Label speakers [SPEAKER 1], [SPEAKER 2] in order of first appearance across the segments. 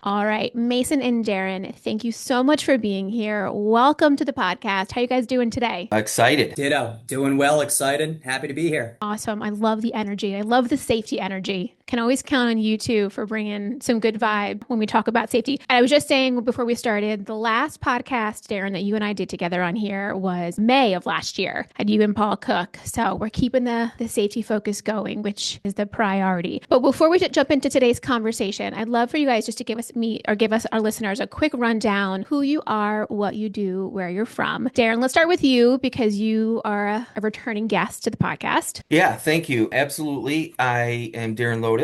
[SPEAKER 1] All right, Mason and Darren, thank you so much for being here. Welcome to the podcast. How you guys doing today?
[SPEAKER 2] Excited.
[SPEAKER 3] Ditto. Doing well, excited, happy to be here.
[SPEAKER 1] Awesome. I love the energy. I love the safety energy. Can always count on you two for bringing some good vibe when we talk about safety. And I was just saying before we started, the last podcast, Darren, that you and I did together on here was May of last year, and you and Paul Cook. So we're keeping the safety focus going, which is the priority. But before we jump into today's conversation, I'd love for you guys just to give us our listeners a quick rundown who you are, what you do, where you're from. Darren, let's start with you because you are a returning guest to the podcast.
[SPEAKER 2] Yeah, thank you. Absolutely. I am Darren Lottes.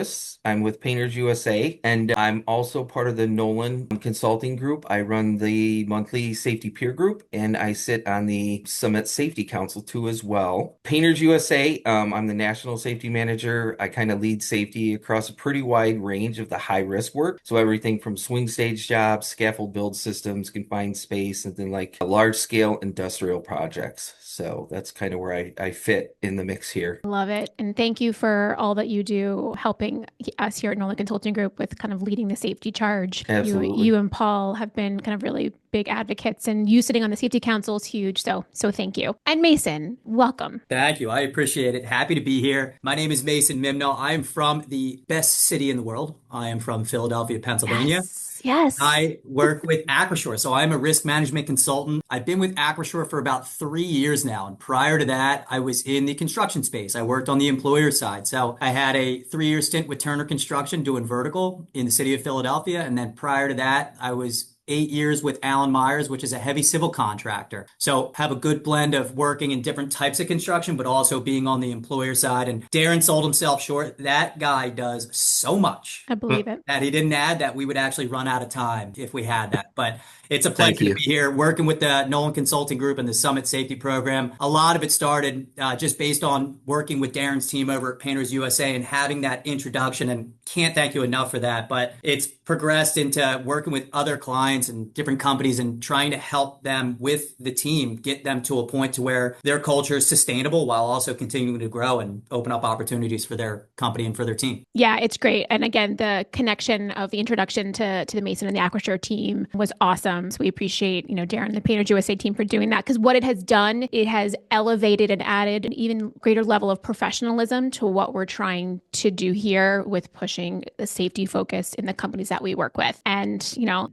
[SPEAKER 2] I'm with Painters USA, and I'm also part of the Nolan consulting group. I run the monthly safety peer group, and I sit on the Summit Safety Council too as well. Painters USA, I'm the national safety manager. I kind of lead safety across a pretty wide range of the high risk work. So everything from swing stage jobs, scaffold build systems, confined space, and then like large scale industrial projects. So that's kind of where I fit in the mix here.
[SPEAKER 1] Love it. And thank you for all that you do helping us here at Nolan Consulting Group with kind of leading the safety charge.
[SPEAKER 2] Absolutely.
[SPEAKER 1] You and Paul have been kind of really big advocates, and you sitting on the safety council is huge. So thank you. And Mason, welcome.
[SPEAKER 3] Thank you. I appreciate it. Happy to be here. My name is Mason Mimnaugh. I am from the best city in the world. I am from Philadelphia, Pennsylvania.
[SPEAKER 1] Yes.
[SPEAKER 3] I work with Acrisure. So I'm a risk management consultant. I've been with Acrisure for about 3 years now. And prior to that, I was in the construction space. I worked on the employer side. So I had a 3-year stint with Turner Construction doing vertical in the city of Philadelphia. And then prior to that, I was 8 years with Allen Myers, which is a heavy civil contractor. So have a good blend of working in different types of construction, but also being on the employer side. And Darren sold himself short. That guy does so much
[SPEAKER 1] I believe it.
[SPEAKER 3] that he didn't add that we would actually run out of time if we had that. But it's a
[SPEAKER 2] Thank
[SPEAKER 3] pleasure to
[SPEAKER 2] you.
[SPEAKER 3] be here working with the Nolan Consulting Group and the Summit Safety Program. A lot of it started just based on working with Darren's team over at Painters USA and having that introduction. And can't thank you enough for that. But it's progressed into working with other clients and different companies and trying to help them with the team, get them to a point to where their culture is sustainable while also continuing to grow and open up opportunities for their company and for their team.
[SPEAKER 1] Yeah, it's great. And again, the connection of the introduction to the Mason and the Acrisure team was awesome. So we appreciate, Darren and the Painters USA team for doing that, because what it has done, it has elevated and added an even greater level of professionalism to what we're trying to do here with pushing the safety focus in the companies that we work with. And,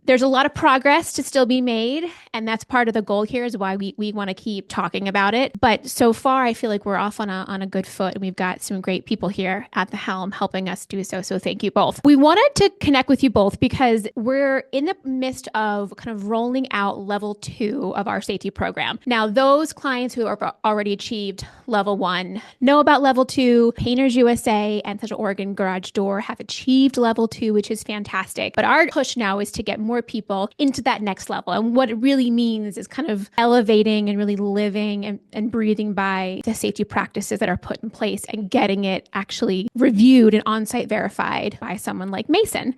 [SPEAKER 1] there's a lot of progress to still be made. And that's part of the goal here is why we want to keep talking about it. But so far, I feel like we're off on a good foot, and we've got some great people here at the helm helping us do so. So thank you both. We wanted to connect with you both because we're in the midst of kind of rolling out level 2 of our safety program. Now, those clients who have already achieved level 1 know about level 2. Painters USA and Central Oregon Garage Door have achieved level 2, which is fantastic. But our push now is to get more people into that next level. And what it really means is kind of elevating and really living and breathing by the safety practices that are put in place and getting it actually reviewed and on-site verified by someone like Mason,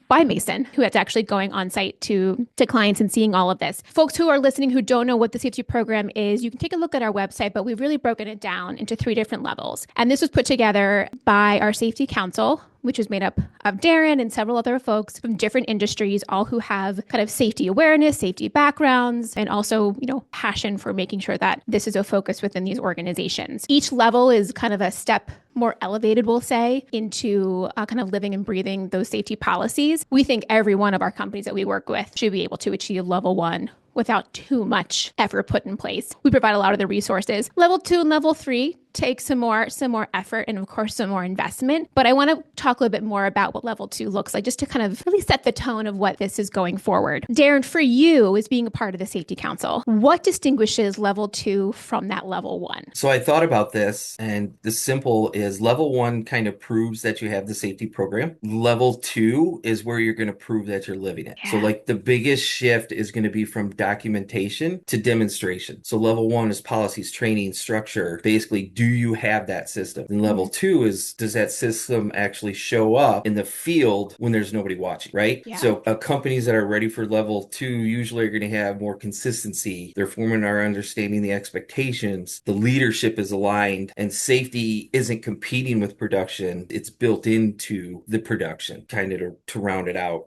[SPEAKER 1] who is actually going on-site to clients and seeing all of this. Folks who are listening who don't know what the safety program is, you can take a look at our website, but we've really broken it down into 3 different levels. And this was put together by our safety council, which is made up of Darren and several other folks from different industries, all who have kind of safety awareness, safety backgrounds, and also, passion for making sure that this is a focus within these organizations. Each level is kind of a step more elevated, we'll say, into kind of living and breathing those safety policies. We think every one of our companies that we work with should be able to achieve level 1 without too much effort put in place. We provide a lot of the resources. Level 2 and level 3 take some more effort and of course some more investment. But I want to talk a little bit more about what level 2 looks like, just to kind of really set the tone of what this is going forward. Darren, for you as being a part of the Safety Council, what distinguishes level 2 from that level 1?
[SPEAKER 2] So I thought about this, and the simple is level 1 kind of proves that you have the safety program. Level 2 is where you're going to prove that you're living it. So like the biggest shift is going to be from documentation to demonstration. So level 1 is policies, training, structure, basically do you have that system? And level two is, does that system actually show up in the field when there's nobody watching, right?
[SPEAKER 1] Yeah.
[SPEAKER 2] So companies that are ready for level two usually are going to have more consistency. They're forming our understanding the expectations. The leadership is aligned, and safety isn't competing with production. It's built into the production, kind of to round it out,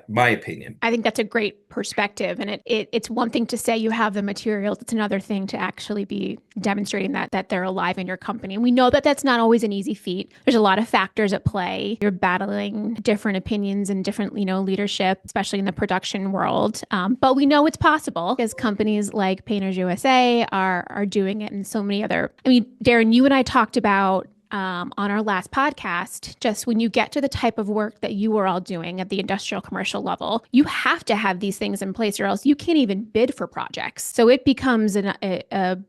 [SPEAKER 2] my opinion.
[SPEAKER 1] I think that's a great perspective. And it's one thing to say you have the materials. It's another thing to actually be demonstrating that they're alive in your company. And we know that that's not always an easy feat. There's a lot of factors at play. You're battling different opinions and different, leadership, especially in the production world. But we know it's possible because companies like Painters USA are doing it, and so many other. I mean, Darren, you and I talked about on our last podcast, just when you get to the type of work that you are all doing at the industrial commercial level, you have to have these things in place or else you can't even bid for projects. So it becomes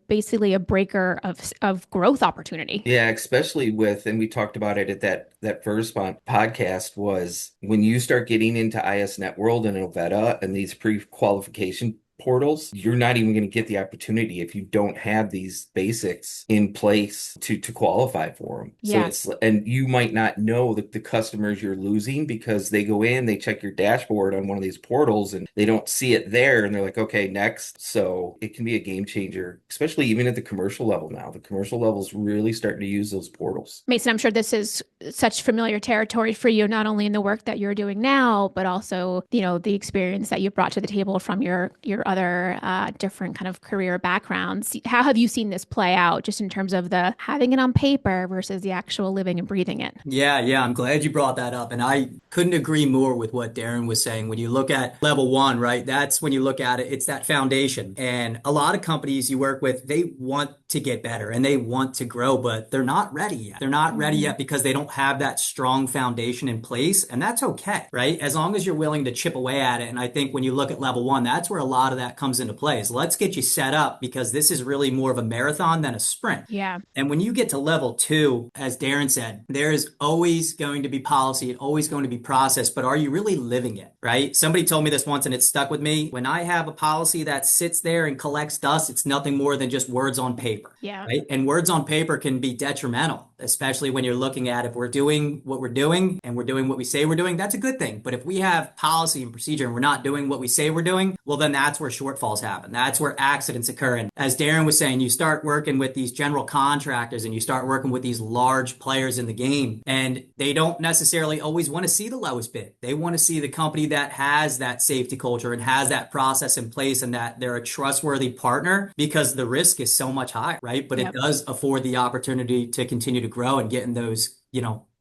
[SPEAKER 1] basically a breaker of growth opportunity.
[SPEAKER 2] Yeah, especially and we talked about it at that first podcast, was when you start getting into ISNet World and Ovetta and these pre-qualification portals, you're not even going to get the opportunity if you don't have these basics in place to qualify for them.
[SPEAKER 1] Yeah.
[SPEAKER 2] So and you might not know the customers you're losing because they go in, they check your dashboard on one of these portals and they don't see it there, and they're like, okay, next. So it can be a game changer, especially even at the commercial level now. The commercial level is really starting to use those portals.
[SPEAKER 1] Mason, I'm sure this is such familiar territory for you, not only in the work that you're doing now, but also, the experience that you brought to the table from your other different kind of career backgrounds. How have you seen this play out just in terms of the having it on paper versus the actual living and breathing it?
[SPEAKER 3] Yeah. I'm glad you brought that up. And I couldn't agree more with what Darren was saying. When you look at level one, right, that's when you look at it, it's that foundation. And a lot of companies you work with, they want to get better and they want to grow, but they're not ready yet. They're not ready yet because they don't have that strong foundation in place. And that's okay, right? As long as you're willing to chip away at it. And I think when you look at level one, that's where a lot of that comes into play. Is let's get you set up, because this is really more of a marathon than a sprint.
[SPEAKER 1] Yeah.
[SPEAKER 3] And when you get to level two, as Darren said, there is always going to be policy and always going to be process, but are you really living it, right? Somebody told me this once and it stuck with me. When I have a policy that sits there and collects dust, it's nothing more than just words on paper.
[SPEAKER 1] Yeah.
[SPEAKER 3] Right? And words on paper can be detrimental, especially when you're looking at if we're doing what we're doing and we're doing what we say we're doing, that's a good thing. But if we have policy and procedure and we're not doing what we say we're doing, well, then that's where shortfalls happen. That's where accidents occur. And as Darren was saying, you start working with these general contractors and you start working with these large players in the game, and they don't necessarily always want to see the lowest bid. They want to see the company that has that safety culture and has that process in place and that they're a trustworthy partner, because the risk is so much higher, right? But It does afford the opportunity to continue to grow and get in those,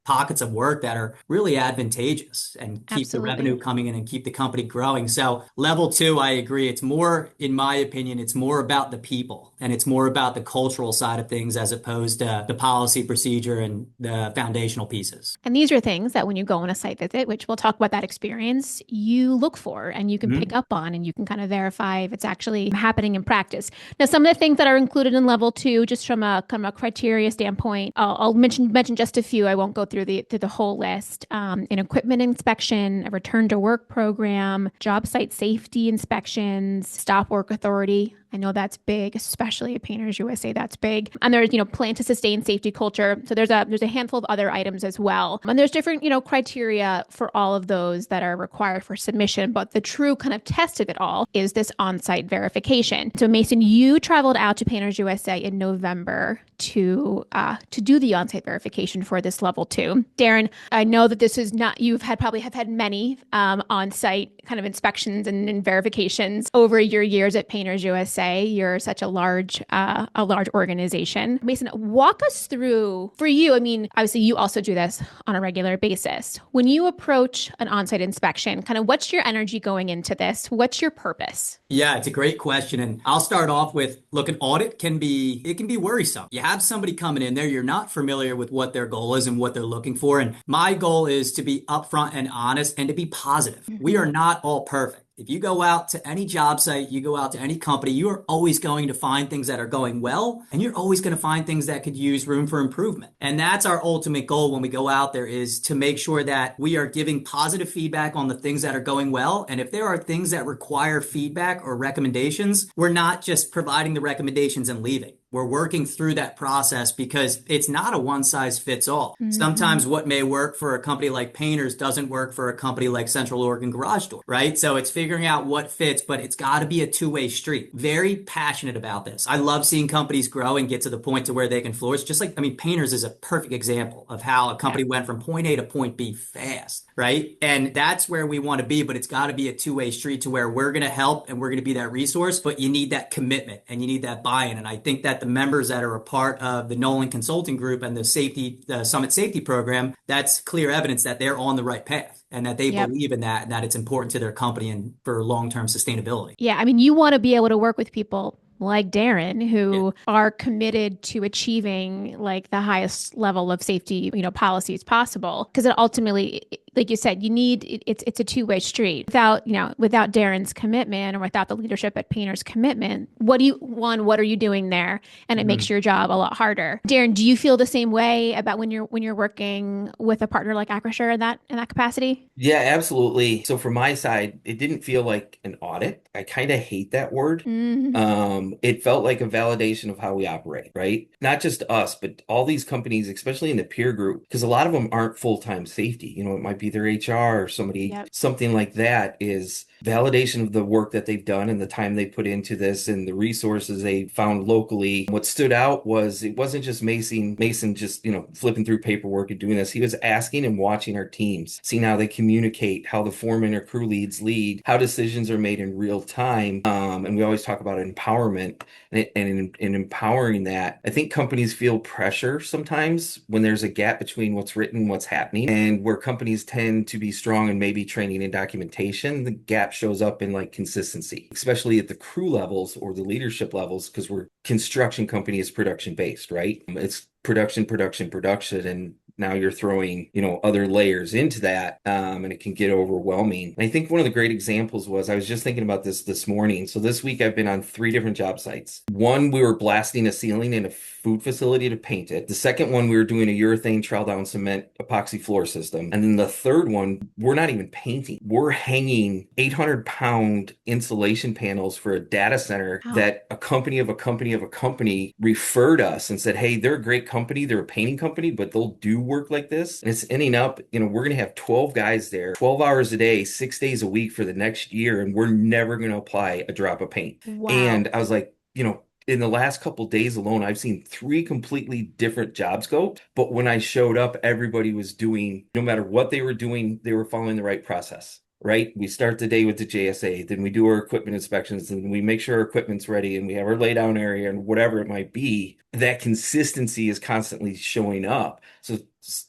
[SPEAKER 3] pockets of work that are really advantageous and keep the revenue coming in and keep the company growing. So level two, I agree. It's more, in my opinion, it's more about the people and it's more about the cultural side of things as opposed to the policy, procedure, and the foundational pieces.
[SPEAKER 1] And these are things that when you go on a site visit, which we'll talk about that experience, you look for and you can pick up on and you can kind of verify if it's actually happening in practice. Now, some of the things that are included in level two, just from a criteria standpoint, I'll mention just a few. I won't go through the whole list. An equipment inspection, a return to work program, job site safety inspections, stop work authority. I know that's big, especially at Painters USA. That's big. And there's, plan to sustain safety culture. So there's a handful of other items as well. And there's different, criteria for all of those that are required for submission. But the true kind of test of it all is this on-site verification. So Mason, you traveled out to Painters USA in November to do the on-site verification for this level two. Darren, I know that this is not, probably have had many on-site kind of inspections and verifications over your years at Painters USA. You're such a large organization. Mason, walk us through, for you, I mean, obviously you also do this on a regular basis. When you approach an on-site inspection, kind of what's your energy going into this? What's your purpose?
[SPEAKER 3] Yeah, it's a great question. And I'll start off with, look, an audit can be worrisome. You have somebody coming in there, you're not familiar with what their goal is and what they're looking for. And my goal is to be upfront and honest and to be positive. We are not all perfect. If you go out to any job site, you go out to any company, you are always going to find things that are going well, and you're always going to find things that could use room for improvement. And that's our ultimate goal when we go out there, is to make sure that we are giving positive feedback on the things that are going well. And if there are things that require feedback or recommendations, we're not just providing the recommendations and leaving. We're working through that process because it's not a one size fits all.
[SPEAKER 1] Mm-hmm.
[SPEAKER 3] Sometimes what may work for a company like Painters doesn't work for a company like Central Oregon Garage Door, right? So it's figuring out what fits, but it's got to be a two-way street. Very passionate about this. I love seeing companies grow and get to the point to where they can flourish. Just like, I mean, Painters is a perfect example of how a company went from point A to point B fast, right? And that's where we want to be, but it's got to be a two-way street to where we're going to help and we're going to be that resource, but you need that commitment and you need that buy-in. And I think that the members that are a part of the Nolan Consulting Group and the Summit Safety Program, that's clear evidence that they're on the right path and that they believe in that and that it's important to their company and for long-term sustainability.
[SPEAKER 1] Yeah, I mean, you want to be able to work with people like Darren who are committed to achieving like the highest level of safety, policies possible. Because it ultimately, like you said, it's a two-way street. Without Darren's commitment or without the leadership at Painter's commitment, what are you doing there? And it makes your job a lot harder. Darren, do you feel the same way about when you're working with a partner like Acrisure in that capacity?
[SPEAKER 2] Yeah, absolutely. So from my side, it didn't feel like an audit. I kind of hate that word.
[SPEAKER 1] Mm-hmm.
[SPEAKER 2] It felt like a validation of how we operate, right? Not just us, but all these companies, especially in the peer group, because a lot of them aren't full-time safety. It might be their HR or something like that is validation of the work that they've done and the time they put into this and the resources they found locally. What stood out was it wasn't just Mason just, flipping through paperwork and doing this. He was asking and watching our teams, seeing how they communicate, how the foreman or crew leads lead, how decisions are made in real time. And we always talk about empowerment and in empowering that. I think companies feel pressure sometimes when there's a gap between what's written and what's happening, and where companies tend to be strong in maybe training and documentation, the gap shows up in like consistency, especially at the crew levels or the leadership levels, because we're construction company is production based, right? It's production, and now you're throwing, other layers into that, and it can get overwhelming. And I think one of the great examples was, I was just thinking about this morning. So this week I've been on 3 different job sites. One, we were blasting a ceiling in a food facility to paint it. The second one, we were doing a urethane trowel down cement epoxy floor system. And then the third one, we're not even painting. We're hanging 800-pound insulation panels for a data center that a company of a company referred us and said, hey, they're a great company. They're a painting company, but they'll do work like this. And it's ending up, we're going to have 12 guys there, 12 hours a day, 6 days a week for the next year. And we're never going to apply a drop of paint.
[SPEAKER 1] Wow.
[SPEAKER 2] And I was like, in the last couple of days alone, I've seen 3 completely different job scopes. But when I showed up, everybody was doing, no matter what they were doing, they were following the right process. Right? We start the day with the JSA, then we do our equipment inspections, and we make sure our equipment's ready, and we have our laydown area and whatever it might be. That consistency is constantly showing up. So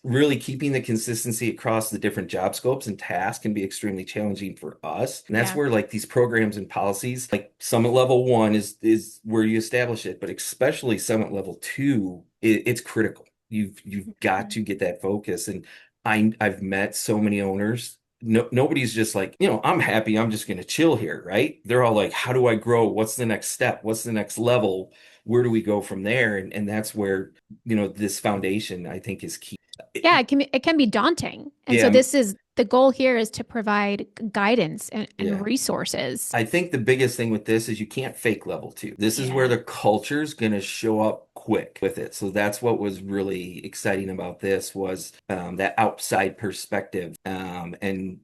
[SPEAKER 2] really keeping the consistency across the different job scopes and tasks can be extremely challenging for us. And that's where like these programs and policies, like Summit Level 1 is where you establish it, but especially Summit Level 2, it's critical. You've got to get that focus. And I've met so many owners. Nobody's just like, I'm happy, I'm just going to chill here, right? They're all like, how do I grow? What's the next step? What's the next level? Where do we go from there? And that's where, this foundation, I think, is key.
[SPEAKER 1] Yeah, it can be daunting. And so the goal here is to provide guidance and resources.
[SPEAKER 2] I think the biggest thing with this is you can't fake level 2. This is where the culture is going to show up quick with it. So that's what was really exciting about this was that outside perspective. And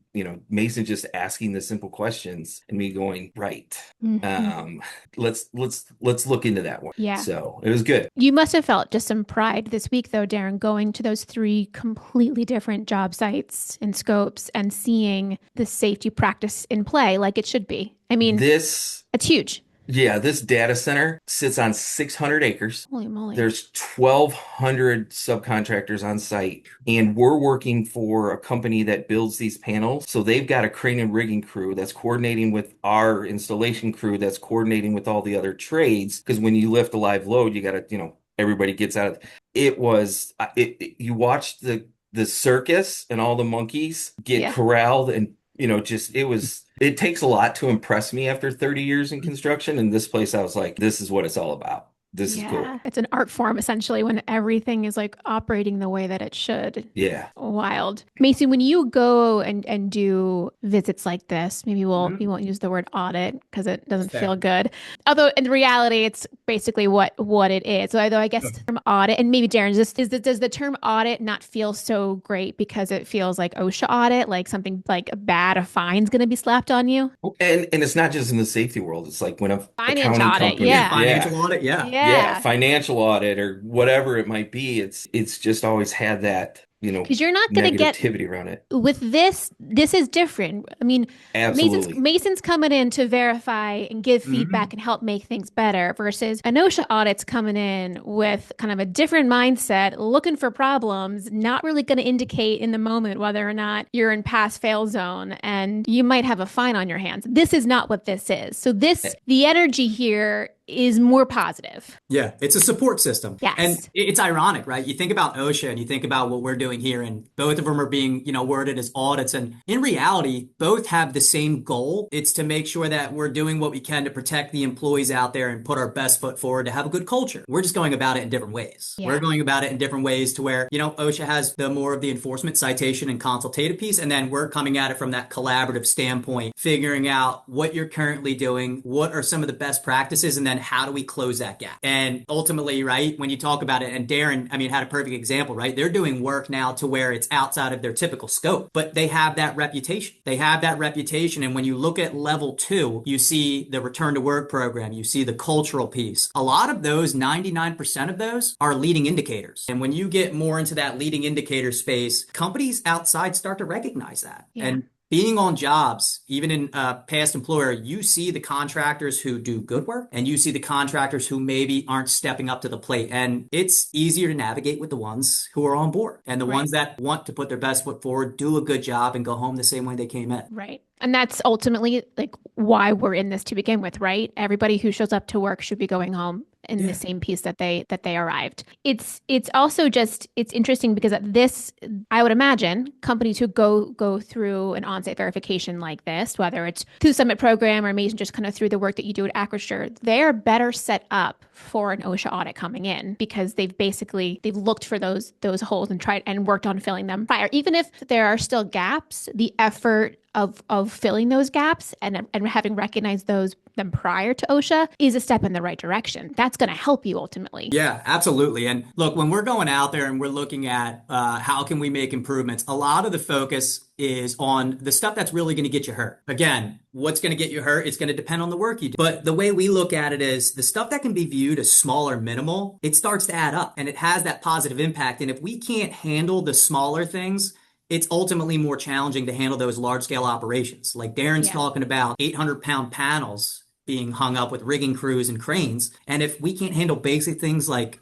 [SPEAKER 2] Mason just asking the simple questions and me going, right. Let's look into that one.
[SPEAKER 1] Yeah.
[SPEAKER 2] So it was good.
[SPEAKER 1] You must have felt just some pride this week though, Darren, going to those 3 completely different job sites and scopes and seeing the safety practice in play like it should be. I mean, it's huge.
[SPEAKER 2] Yeah, this data center sits on 600 acres.
[SPEAKER 1] Holy moly.
[SPEAKER 2] There's 1,200 subcontractors on site, and we're working for a company that builds these panels. So they've got a crane and rigging crew that's coordinating with our installation crew that's coordinating with all the other trades. Because when you lift a live load, you got to, everybody gets out of it. You watched the circus and all the monkeys get corralled and it takes a lot to impress me after 30 years in construction. And this place, I was like, this is what it's all about. this is cool.
[SPEAKER 1] It's an art form essentially when everything is like operating the way that it should.
[SPEAKER 2] Yeah.
[SPEAKER 1] Wild. Mason, when you go and do visits like this, maybe we won't use the word audit because it doesn't feel good. Although in reality, it's basically what it is. So although I guess the term audit, and maybe Darren, does the term audit not feel so great because it feels like OSHA audit, like something like a fine's going to be slapped on you?
[SPEAKER 2] And it's not just in the safety world. It's like when a
[SPEAKER 1] Finance
[SPEAKER 2] accounting
[SPEAKER 1] audit,
[SPEAKER 2] company,
[SPEAKER 1] yeah.
[SPEAKER 3] Financial audit, yeah.
[SPEAKER 2] Yeah, financial audit or whatever it might be. It's just always had that,
[SPEAKER 1] Because you're not going to get
[SPEAKER 2] negativity around it.
[SPEAKER 1] with this. This is different. I mean,
[SPEAKER 2] Absolutely.
[SPEAKER 1] Mason's coming in to verify and give feedback and help make things better versus an OSHA audit's coming in with kind of a different mindset, looking for problems, not really going to indicate in the moment whether or not you're in pass fail zone and you might have a fine on your hands. This is not what this is. So the energy here is more positive.
[SPEAKER 3] Yeah, it's a support system.
[SPEAKER 1] Yes.
[SPEAKER 3] And it's ironic, right? You think about OSHA and you think about what we're doing here, and both of them are being, worded as audits. And in reality, both have the same goal. It's to make sure that we're doing what we can to protect the employees out there and put our best foot forward to have a good culture. We're just going about it in different ways.
[SPEAKER 1] Yeah.
[SPEAKER 3] We're going about it in different ways to where, OSHA has the more of the enforcement, citation, and consultative piece. And then we're coming at it from that collaborative standpoint, figuring out what you're currently doing, what are some of the best practices, and then how do we close that gap? And ultimately, right, when you talk about it, and Darren, had a perfect example, right? They're doing work now to where it's outside of their typical scope, but they have that reputation. And when you look at level 2, you see the return to work program, you see the cultural piece. A lot of those, 99% of those are leading indicators. And when you get more into that leading indicator space, companies outside start to recognize that.
[SPEAKER 1] Yeah.
[SPEAKER 3] And being on jobs, even in a past employer, you see the contractors who do good work and you see the contractors who maybe aren't stepping up to the plate. And it's easier to navigate with the ones who are on board and the ones that want to put their best foot forward, do a good job, and go home the same way they came in.
[SPEAKER 1] Right. And that's ultimately like why we're in this to begin with, right? Everybody who shows up to work should be going home in the same piece that they arrived. It's also just, it's interesting because at this, I would imagine companies who go through an on-site verification like this, whether it's through the Summit program or Mason just kind of through the work that you do at Acrisure, they're better set up for an OSHA audit coming in because they've looked for those holes and tried and worked on filling them prior. Even if there are still gaps, the effort of filling those gaps and having recognized them prior to OSHA is a step in the right direction. That's going to help you ultimately.
[SPEAKER 3] Yeah, absolutely. And look, when we're going out there and we're looking at how can we make improvements, a lot of the focus is on the stuff that's really going to get you hurt. Again, what's going to get you hurt? It's going to depend on the work you do. But the way we look at it is the stuff that can be viewed as small or minimal, it starts to add up and it has that positive impact. And if we can't handle the smaller things, it's ultimately more challenging to handle those large scale operations. Like Darren's talking about 800-pound panels being hung up with rigging crews and cranes. And if we can't handle basic things like,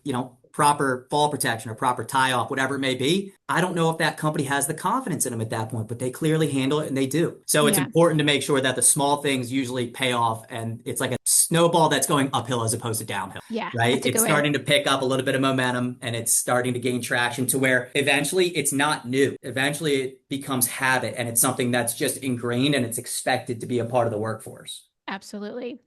[SPEAKER 3] proper fall protection or proper tie off, whatever it may be, I don't know if that company has the confidence in them at that point, but they clearly handle it and they do. So it's important to make sure that the small things usually pay off and it's like a snowball that's going uphill as opposed to downhill.
[SPEAKER 1] Yeah.
[SPEAKER 3] Right? It's starting to pick up a little bit of momentum and it's starting to gain traction to where eventually it's not new. Eventually it becomes habit and it's something that's just ingrained and it's expected to be a part of the workforce.
[SPEAKER 1] Absolutely.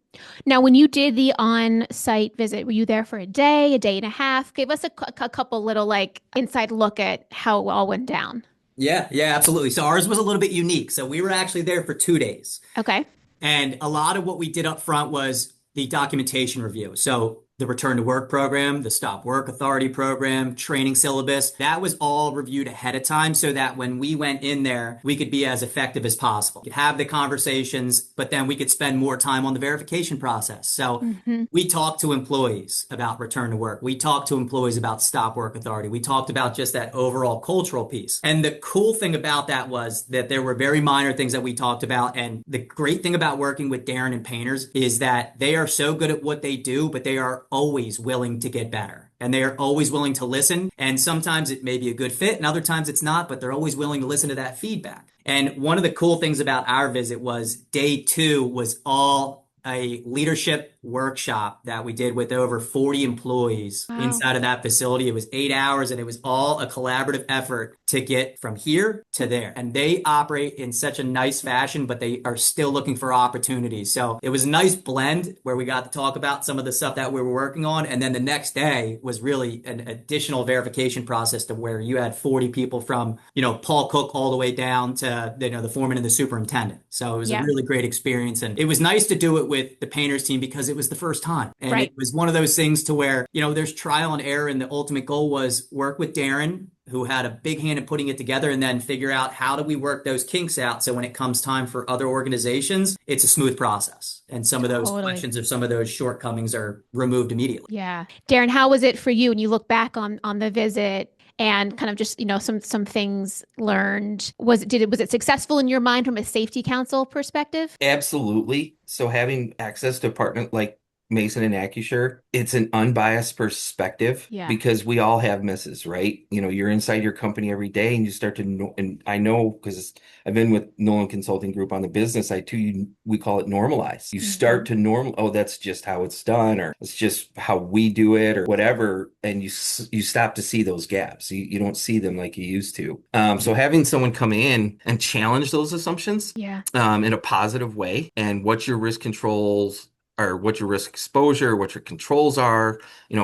[SPEAKER 1] Now, when you did the on-site visit, were you there for a day and a half? Give us a couple little inside look at how it all went down.
[SPEAKER 3] Yeah, absolutely. So ours was a little bit unique. So we were actually there for 2 days.
[SPEAKER 1] Okay.
[SPEAKER 3] And a lot of what we did up front was the documentation review. So the return to work program, the stop work authority program, training syllabus, that was all reviewed ahead of time so that when we went in there, we could be as effective as possible. We could have the conversations, but then we could spend more time on the verification process. So we talked to employees about return to work. We talked to employees about stop work authority. We talked about just that overall cultural piece. And the cool thing about that was that there were very minor things that we talked about. And the great thing about working with Darren and Painters is that they are so good at what they do, but they are always willing to get better and they are always willing to listen. And sometimes it may be a good fit and other times it's not, but they're always willing to listen to that feedback. And one of the cool things about our visit was day 2 was all a leadership workshop that we did with over 40 employees inside of that facility. It was 8 hours and it was all a collaborative effort to get from here to there. And they operate in such a nice fashion, but they are still looking for opportunities. So it was a nice blend where we got to talk about some of the stuff that we were working on. And then the next day was really an additional verification process to where you had 40 people from, Paul Cook all the way down to, the foreman and the superintendent. So it was a really great experience. And it was nice to do it with the painters team because it was the first time. And it was one of those things to where, there's trial and error. And the ultimate goal was work with Darren, who had a big hand in putting it together, and then figure out how do we work those kinks out so when it comes time for other organizations, it's a smooth process. And some of those questions or some of those shortcomings are removed immediately.
[SPEAKER 1] Yeah. Darren, how was it for you when you look back on the visit and kind of just, some things learned? Was it successful in your mind from a safety council perspective?
[SPEAKER 2] Absolutely. So having access to a partner like Mason and Acrisure, it's an unbiased perspective because we all have misses, right? You're inside your company every day and you start to know, and I know because I've been with Nolan Consulting Group on the business side too, we call it normalize. You start to oh, that's just how it's done, or it's just how we do it, or whatever. And you stop to see those gaps. You don't see them like you used to. So having someone come in and challenge those assumptions in a positive way, and what your risk controls or what your risk exposure, what your controls are,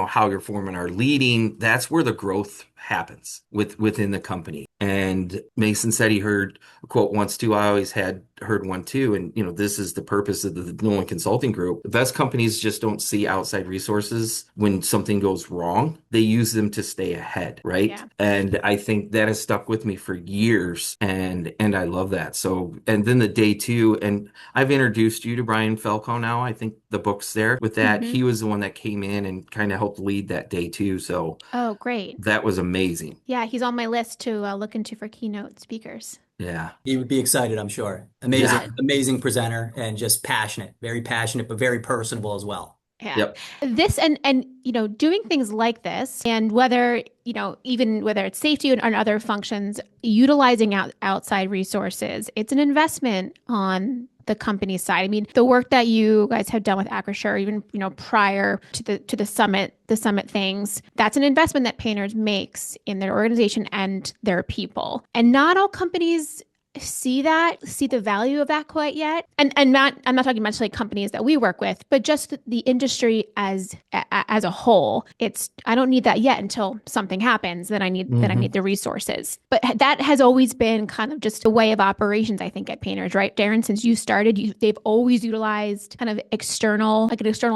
[SPEAKER 2] how your foremen are leading, that's where the growth happens within the company. And Mason said he heard a quote once too. I always had heard one too. And, this is the purpose of the Nolan Consulting Group. The best companies just don't see outside resources when something goes wrong. They use them to stay ahead, right? Yeah. And I think that has stuck with me for years. And I love that. So, and then the day two, and I've introduced you to Brian Falco now. I think the book's there with that. He was the one that came in and kind of helped lead that day too. So,
[SPEAKER 1] oh, great.
[SPEAKER 2] That was amazing.
[SPEAKER 1] Yeah, he's on my list to look into for keynote speakers.
[SPEAKER 2] Yeah.
[SPEAKER 3] He would be excited, I'm sure. Amazing presenter and just passionate, very passionate, but very personable as well.
[SPEAKER 1] Yeah. Yep. This and doing things like this, and whether even whether it's safety and other functions, utilizing outside resources, it's an investment on the company side. I mean, the work that you guys have done with Acrisure, even prior to the summit things, that's an investment that Painters makes in their organization and their people. And not all companies see the value of that quite yet. And I'm not talking much like companies that we work with, but just the industry as a whole. I don't need that yet until something happens. Then I need the resources. But that has always been kind of just a way of operations, I think, at Painters, right? Darren, since you started, they've always utilized kind of an external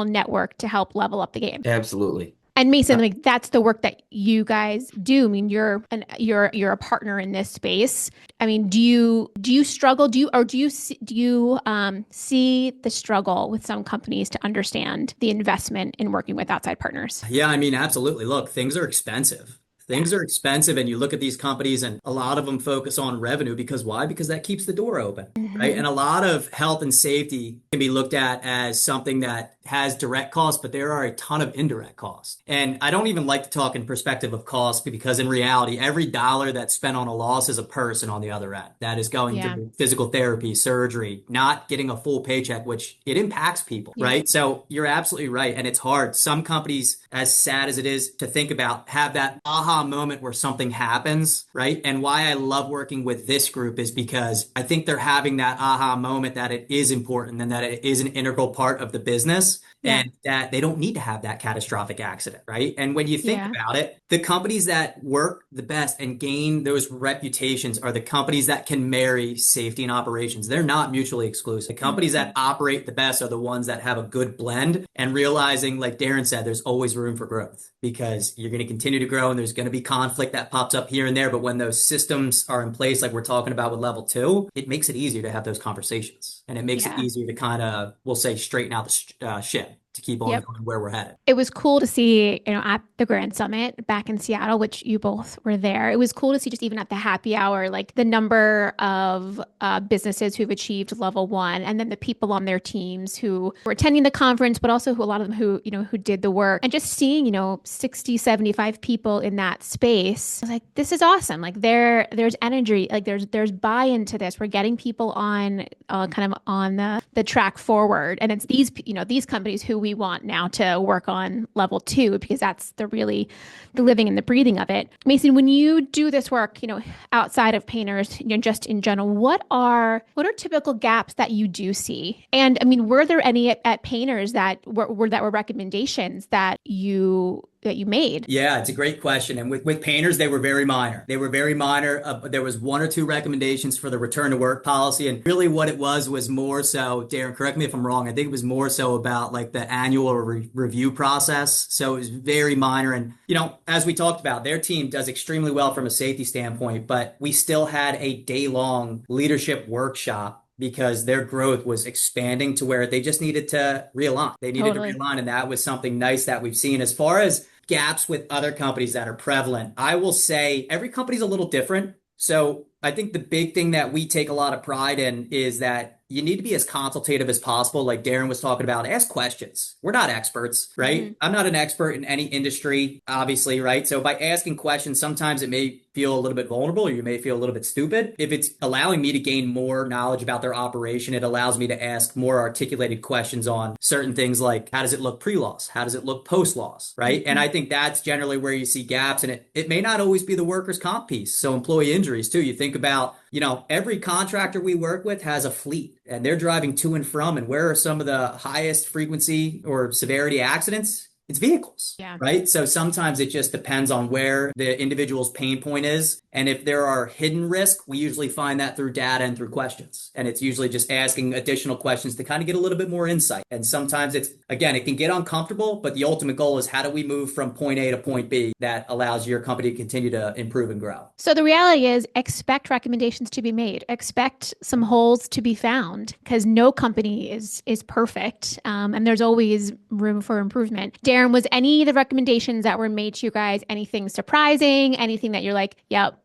[SPEAKER 1] network to help level up the game.
[SPEAKER 2] Absolutely.
[SPEAKER 1] And Mason, that's the work that you guys do. I mean, you're a partner in this space. I mean, do you struggle? Do you see the struggle with some companies to understand the investment in working with outside partners?
[SPEAKER 3] Yeah, I mean, absolutely. Look, things are expensive. Things are expensive, and you look at these companies and a lot of them focus on revenue because why? Because that keeps the door open, right? And a lot of health and safety can be looked at as something that has direct costs, but there are a ton of indirect costs. And I don't even like to talk in perspective of cost because in reality, every dollar that's spent on a loss is a person on the other end that is going through physical therapy, surgery, not getting a full paycheck, which it impacts people, right? So you're absolutely right. And it's hard. Some companies, as sad as it is to think about, have that aha moment where something happens, right? And why I love working with this group is because I think they're having that aha moment that it is important and that it is an integral part of the business. And that they don't need to have that catastrophic accident, right? And when you think about it, the companies that work the best and gain those reputations are the companies that can marry safety and operations. They're not mutually exclusive. The companies that operate the best are the ones that have a good blend and realizing, like Darren said, there's always room for growth because you're going to continue to grow and there's going to be conflict that pops up here and there. But when those systems are in place, like we're talking about with level 2, it makes it easier to have those conversations and it makes it easier to kind of, we'll say, straighten out the ship. to keep on
[SPEAKER 1] Yep.
[SPEAKER 3] going where we're headed.
[SPEAKER 1] It was cool to see, at the Grand Summit back in Seattle, which you both were there. It was cool to see just even at the happy hour, like the number of businesses who've achieved level one, and then the people on their teams who were attending the conference, but also a lot of them who did the work, and just seeing, 60, 75 people in that space. I was like, this is awesome. Like there's energy, like there's buy-in to this. We're getting people on kind of on the track forward. And it's these companies who we want now to work on level two, because that's the living and the breathing of it. Mason, when you do this work, outside of painters, just in general, what are typical gaps that you do see? And I mean, were there any at painters that were recommendations that you made?
[SPEAKER 3] Yeah, it's a great question. And with painters, they were very minor. They were very minor. There was one or two recommendations for the return to work policy. And really what it was more so, Darren, correct me if I'm wrong, I think it was more so about like the annual review process. So it was very minor. And, as we talked about, their team does extremely well from a safety standpoint, but we still had a day-long leadership workshop because their growth was expanding to where they just needed to realign. They needed
[SPEAKER 1] Totally.
[SPEAKER 3] to realign. And that was something nice that we've seen. As far as gaps with other companies that are prevalent, I will say every company's a little different. So I think the big thing that we take a lot of pride in is that you need to be as consultative as possible. Like Darren was talking about, ask questions. We're not experts, right? Mm-hmm. I'm not an expert in any industry, obviously, right? So by asking questions, sometimes it may feel a little bit vulnerable, or you may feel a little bit stupid. If it's allowing me to gain more knowledge about their operation, it allows me to ask more articulated questions on certain things like, how does it look pre-loss? How does it look post-loss, right? Mm-hmm. And I think that's generally where you see gaps. And it may not always be the workers' comp piece. So employee injuries too. You think about, every contractor we work with has a fleet and they're driving to and from. And where are some of the highest frequency or severity accidents? It's vehicles, right? So sometimes it just depends on where the individual's pain point is. And if there are hidden risks, we usually find that through data and through questions. And it's usually just asking additional questions to kind of get a little bit more insight. And sometimes it can get uncomfortable, but the ultimate goal is how do we move from point A to point B that allows your company to continue to improve and grow?
[SPEAKER 1] So the reality is, expect recommendations to be made, expect some holes to be found, because no company is perfect. And there's always room for improvement. Darren, was any of the recommendations that were made to you guys anything surprising, anything that you're like, yep,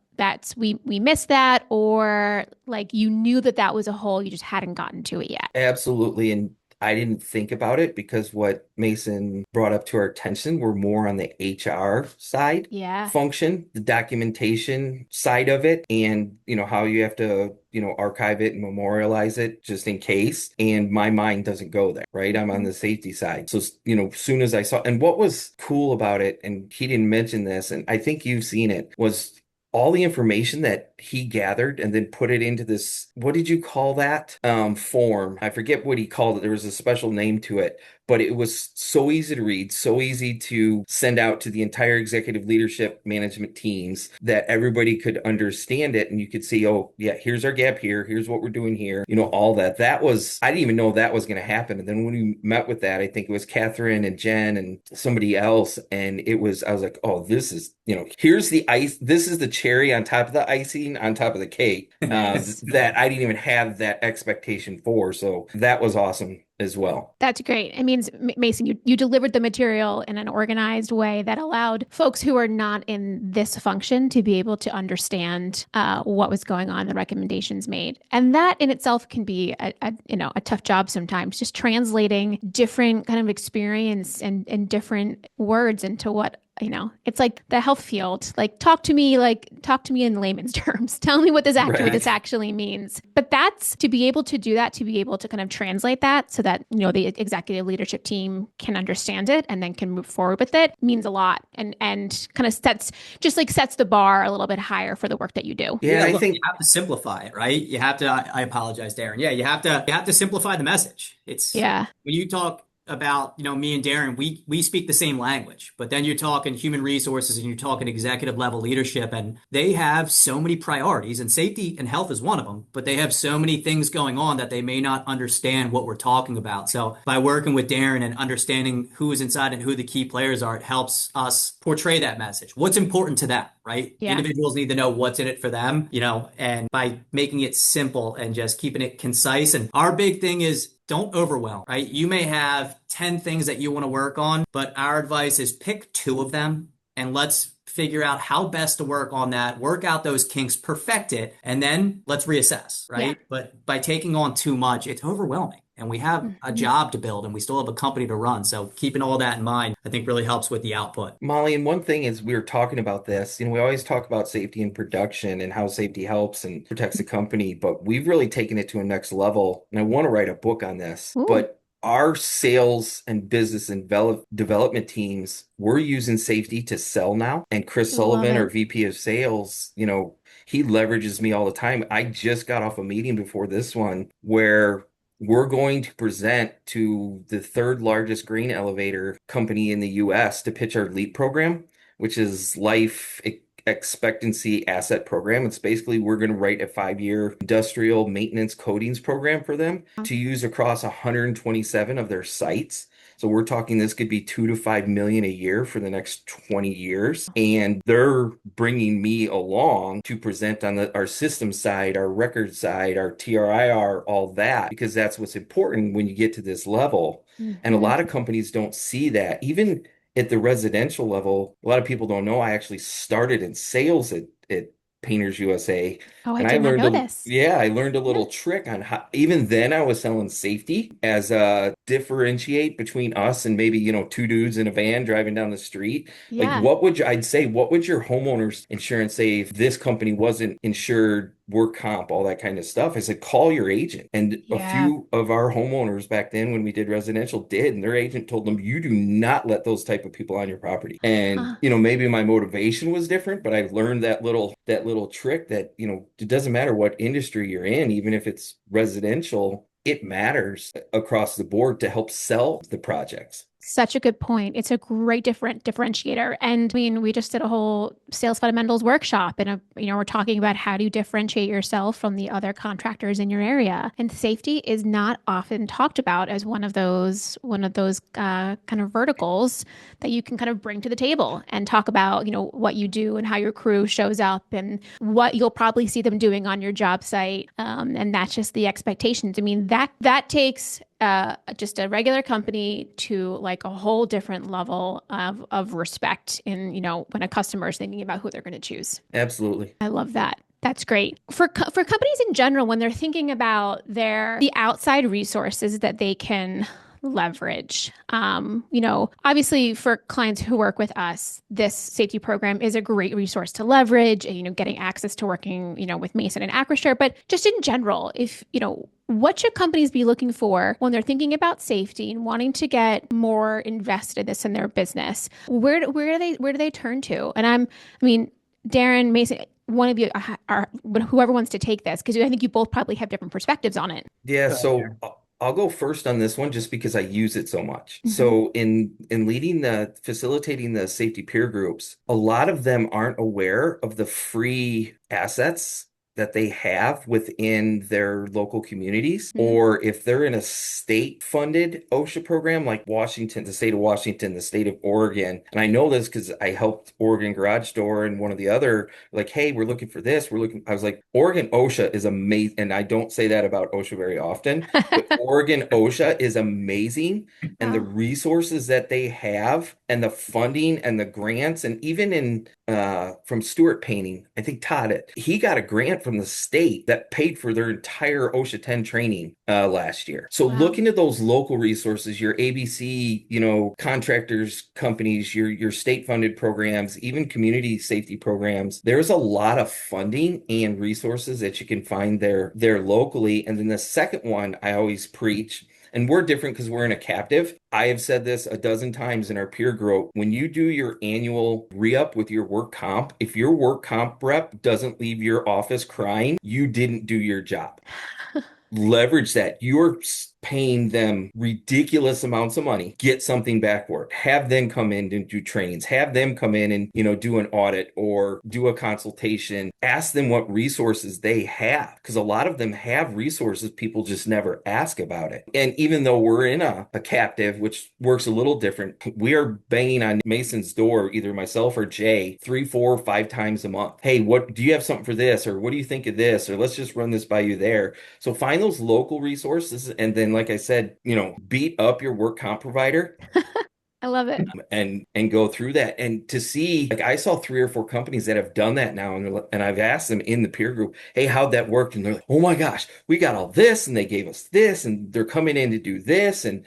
[SPEAKER 1] we missed that, or like you knew that was a hole, you just hadn't gotten to it yet?
[SPEAKER 2] Absolutely. And I didn't think about it because what Mason brought up to our attention were more on the HR side function, the documentation side of it, and how you have to archive it and memorialize it just in case. And my mind doesn't go there, right? I'm on the safety side. So as soon as I saw, and what was cool about it, and he didn't mention this, and I think you've seen it, was all the information that he gathered and then put it into this, what did you call that? Form. I forget what he called it. There was a special name to it, but it was so easy to read, so easy to send out to the entire executive leadership management teams that everybody could understand it. And you could see, oh yeah, here's our gap here. Here's what we're doing here. all that. That was, I didn't even know that was going to happen. And then when we met with that, I think it was Catherine and Jen and somebody else. And I was like, oh, this is, here's the ice. This is the cherry on top of the icing on top of the cake that I didn't even have that expectation for. So that was awesome as well.
[SPEAKER 1] That's great. It means, Mason, you delivered the material in an organized way that allowed folks who are not in this function to be able to understand what was going on, the recommendations made. And that in itself can be a tough job sometimes, just translating different kind of experience and different words into what it's like the health field. Like, talk to me in layman's terms. Tell me what this actually means. But that's to be able to do that, to be able to kind of translate that so that, the executive leadership team can understand it and then can move forward with it, means a lot, and kind of sets the bar a little bit higher for the work that you do.
[SPEAKER 3] Yeah, I think you have to simplify it, right? You have to, I apologize, Darren. Yeah, you have to simplify the message. When you talk about, me and Darren, we speak the same language, but then you're talking human resources and you're talking executive level leadership, and they have so many priorities, and safety and health is one of them, but they have so many things going on that they may not understand what we're talking about. So by working with Darren and understanding who is inside and who the key players are, it helps us portray that message. What's important to them, right? Yeah. Individuals need to know what's in it for them, and by making it simple and just keeping it concise. And our big thing is don't overwhelm, right? You may have 10 things that you want to work on, but our advice is pick two of them and let's figure out how best to work on that, work out those kinks, perfect it, and then let's reassess,
[SPEAKER 1] Yeah.
[SPEAKER 3] right? But by taking on too much, it's overwhelming. And we have a job to build and we still have a company to run. So keeping all that in mind, I think really helps with the output.
[SPEAKER 2] Molly, and one thing is we were talking about this, we always talk about safety in production and how safety helps and protects the company, but we've really taken it to a next level. And I want to write a book on this,
[SPEAKER 1] Ooh.
[SPEAKER 2] but our sales and business and development teams, we're using safety to sell now. And Chris Sullivan, our VP of sales, he leverages me all the time. I just got off a meeting before this one where we're going to present to the third largest grain elevator company in the US to pitch our LEAP program, which is life expectancy asset program. It's basically we're going to write a 5-year industrial maintenance coatings program for them to use across 127 of their sites. So we're talking this could be 2 to 5 million a year for the next 20 years. And they're bringing me along to present on our system side, our record side, our TRIR, all that, because that's what's important when you get to this level. And a lot of companies don't see that. Even at the residential level, a lot of people don't know I actually started in sales at Painters USA.
[SPEAKER 1] Oh, I
[SPEAKER 2] And
[SPEAKER 1] did not know
[SPEAKER 2] learned
[SPEAKER 1] this.
[SPEAKER 2] I learned a little trick on how, even then I was selling safety as a differentiate between us and maybe, two dudes in a van driving down the street. Like
[SPEAKER 1] Yeah.
[SPEAKER 2] what would your homeowner's insurance say if this company wasn't insured, work comp, all that kind of stuff? I said, call your agent. And a few of our homeowners back then when we did residential did, and their agent told them, you do not let those type of people on your property. And, maybe my motivation was different, but I learned that little trick that, it doesn't matter what industry you're in, even if it's residential, it matters across the board to help sell the projects.
[SPEAKER 1] Such a good point. It's a great differentiator. And I mean, we just did a whole sales fundamentals workshop and we're talking about how do you differentiate yourself from the other contractors in your area. And safety is not often talked about as one of those kind of verticals that you can kind of bring to the table and talk about, what you do and how your crew shows up and what you'll probably see them doing on your job site. And that's just the expectations. I mean, that takes just a regular company to like a whole different level of respect in, when a customer is thinking about who they're going to choose.
[SPEAKER 2] Absolutely.
[SPEAKER 1] I love that. That's great. For companies in general, when they're thinking about the outside resources that they can leverage. Obviously for clients who work with us, this safety program is a great resource to leverage, getting access to working, with Mason and Acrisure. But just in general, if, what should companies be looking for when they're thinking about safety and wanting to get more invested in this in their business? Where do they turn to? And Darren, Mason, one of you, whoever wants to take this, because I think you both probably have different perspectives on it.
[SPEAKER 2] Yeah, so I'll go first on this one just because I use it so much. So in facilitating the safety peer groups, a lot of them aren't aware of the free assets that they have within their local communities, or if they're in a state-funded OSHA program like Washington, the state of Washington, the state of Oregon. And I know this because I helped Oregon Garage Door and one of the other, like, hey, we're looking for this. I was like, Oregon OSHA is amazing. And I don't say that about OSHA very often, but Oregon OSHA is amazing. And the resources that they have and the funding and the grants, and even from Stewart Painting, I think Todd, he got a grant from the state that paid for their entire OSHA 10 training last year. So look into those local resources, your ABC, contractors, companies, your state funded programs, even community safety programs. There's a lot of funding and resources that you can find there locally. And then the second one I always preach, and we're different because we're in a captive. I have said this a dozen times in our peer group. When you do your annual re-up with your work comp, if your work comp rep doesn't leave your office crying, you didn't do your job. Leverage that. You're paying them ridiculous amounts of money, get something back for it. Have them come in and do trainings. Have them come in and, do an audit or do a consultation. Ask them what resources they have, because a lot of them have resources. People just never ask about it. And even though we're in a captive, which works a little different, we are banging on Mason's door, either myself or Jay, 3, 4, 5 times a month. Hey, what do you have something for this? Or what do you think of this? Or let's just run this by you there. So find those local resources and then And like I said, beat up your work comp provider
[SPEAKER 1] I love it.
[SPEAKER 2] and go through that. And to see, like, I saw 3 or 4 companies that have done that now, and I've asked them in the peer group, hey, how'd that work? And they're like, oh my gosh, we got all this, and they gave us this, and they're coming in to do this, and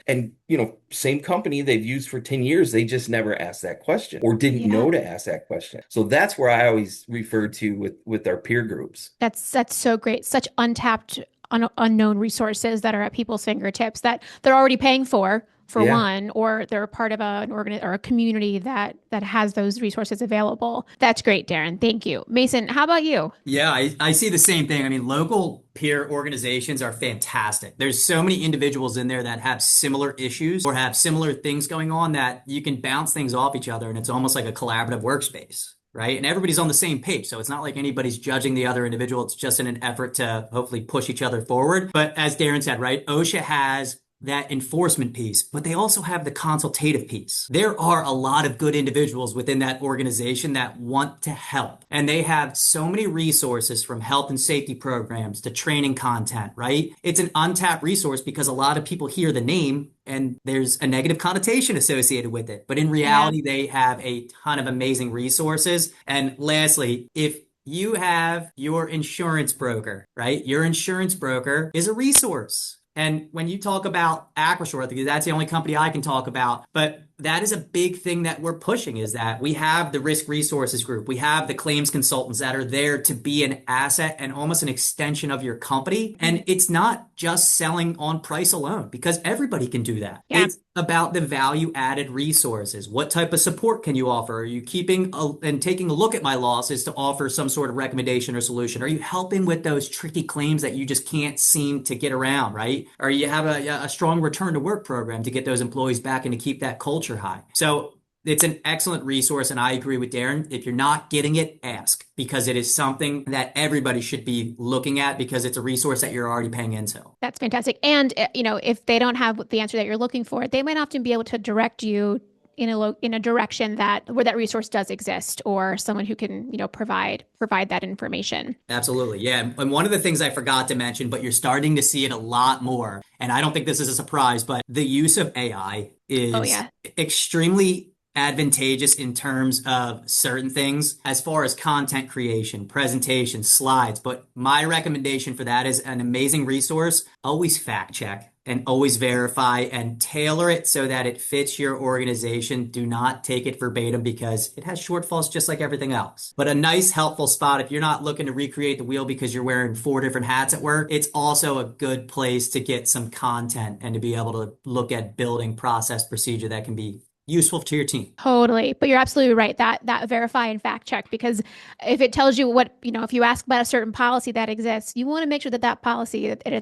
[SPEAKER 2] same company they've used for 10 years, they just never asked that question or didn't know to ask that question. So that's where I always refer to with our peer groups.
[SPEAKER 1] That's so great. Such untapped, unknown resources that are at people's fingertips that they're already paying for one, or they're part of an or a community that has those resources available. That's great, Darren. Thank you. Mason, how about you?
[SPEAKER 3] Yeah, I see the same thing. I mean, local peer organizations are fantastic. There's so many individuals in there that have similar issues or have similar things going on that you can bounce things off each other, and it's almost like a collaborative workspace. Right. And everybody's on the same page. So it's not like anybody's judging the other individual. It's just in an effort to hopefully push each other forward. But as Darren said, right, OSHA has that enforcement piece, but they also have the consultative piece. There are a lot of good individuals within that organization that want to help. And they have so many resources, from health and safety programs to training content, right? It's an untapped resource because a lot of people hear the name and there's a negative connotation associated with it. But in reality, they have a ton of amazing resources. And lastly, if you have your insurance broker, right? Your insurance broker is a resource. And when you talk about Acrisure, that's the only company I can talk about, but that is a big thing that we're pushing, is that we have the risk resources group. We have the claims consultants that are there to be an asset and almost an extension of your company. And it's not just selling on price alone, because everybody can do that. Yeah. It's about the value added resources. What type of support can you offer? Are you keeping and taking a look at my losses to offer some sort of recommendation or solution? Are you helping with those tricky claims that you just can't seem to get around, right? Or you have a strong return to work program to get those employees back and to keep that culture high. So it's an excellent resource. And I agree with Darren. If you're not getting it, ask, because it is something that everybody should be looking at, because it's a resource that you're already paying into.
[SPEAKER 1] That's fantastic. And, if they don't have the answer that you're looking for, they might often be able to direct you in a direction where that resource does exist, or someone who can, provide that information.
[SPEAKER 3] Absolutely. Yeah. And one of the things I forgot to mention, but you're starting to see it a lot more, and I don't think this is a surprise, but the use of AI is extremely advantageous in terms of certain things as far as content creation, presentation, slides. But my recommendation for that is an amazing resource. Always fact check and always verify and tailor it so that it fits your organization. Do not take it verbatim, because it has shortfalls just like everything else. But a nice, helpful spot, if you're not looking to recreate the wheel because you're wearing 4 different hats at work, it's also a good place to get some content and to be able to look at building process procedure that can be useful to your team.
[SPEAKER 1] Totally. But you're absolutely right. That verify and fact check, because if it tells you what, if you ask about a certain policy that exists, you want to make sure that policy that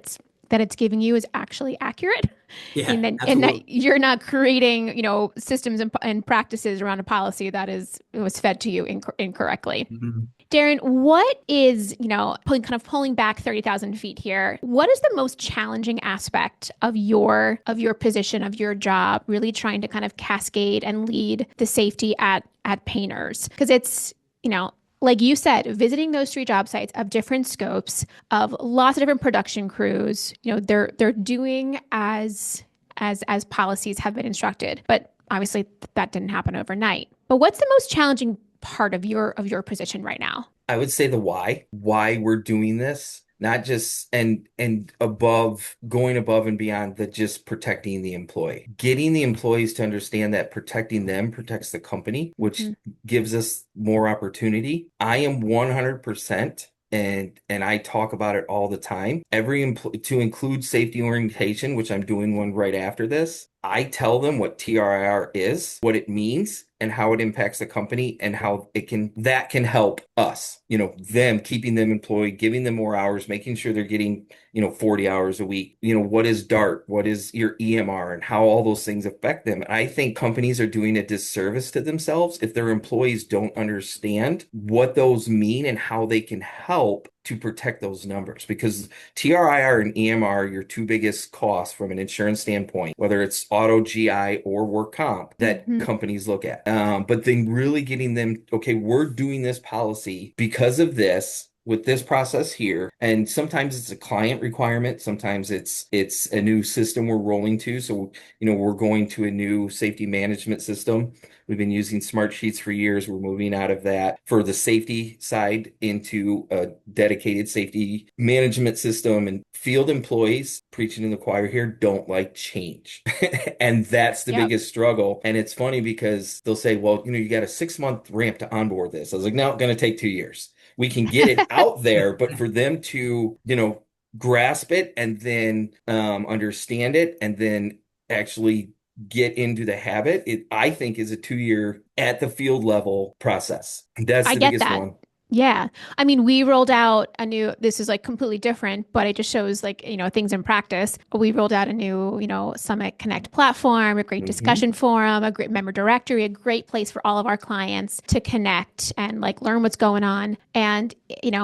[SPEAKER 1] it's giving you is actually accurate.
[SPEAKER 3] Yeah,
[SPEAKER 1] and that you're not creating, systems and practices around a policy that was fed to you incorrectly. Mm-hmm. Darren, what is, pulling back 30,000 feet here, what is the most challenging aspect of your position, of your job, really trying to kind of cascade and lead the safety at Painters? Because it's, like you said, visiting those 3 job sites of different scopes, of lots of different production crews, they're doing as policies have been instructed. But obviously that didn't happen overnight. But what's the most challenging part of your position right now?
[SPEAKER 2] I would say the why we're doing this, not just and going above and beyond the just protecting the employee, getting the employees to understand that protecting them protects the company, which gives us more opportunity. I am 100%. And I talk about it all the time. Every employee, to include safety orientation, which I'm doing one right after this, I tell them what TRIR is, what it means, and how it impacts the company, and how that can help us, them, keeping them employed, giving them more hours, making sure they're getting, 40 hours a week. What is DART? What is your EMR, and how all those things affect them? And I think companies are doing a disservice to themselves if their employees don't understand what those mean and how they can help to protect those numbers, because TRIR and EMR are your 2 biggest costs from an insurance standpoint, whether it's auto, GI, or work comp that companies look at. But then really getting them, okay, we're doing this policy because of this. with this process here, and sometimes it's a client requirement, sometimes it's a new system we're rolling to. So, we're going to a new safety management system. We've been using Smart Sheets for years. We're moving out of that for the safety side into a dedicated safety management system. And field employees, preaching in the choir here, don't like change. And that's the
[SPEAKER 1] Yep.
[SPEAKER 2] biggest struggle. And it's funny because they'll say, well, you got a 6-month ramp to onboard this. I was like, no, it's going to take 2 years. We can get it out there, but for them to, grasp it and then understand it and then actually get into the habit, I think is a 2-year at the field level process. That's
[SPEAKER 1] I
[SPEAKER 2] the
[SPEAKER 1] get
[SPEAKER 2] biggest
[SPEAKER 1] that.
[SPEAKER 2] one.
[SPEAKER 1] Yeah. I mean, we rolled out a new, this is like completely different, but it just shows like, things in practice. We rolled out a new, Summit Connect platform, a great
[SPEAKER 2] Hmm.
[SPEAKER 1] discussion forum, a great member directory, a great place for all of our clients to connect and like learn what's going on. And,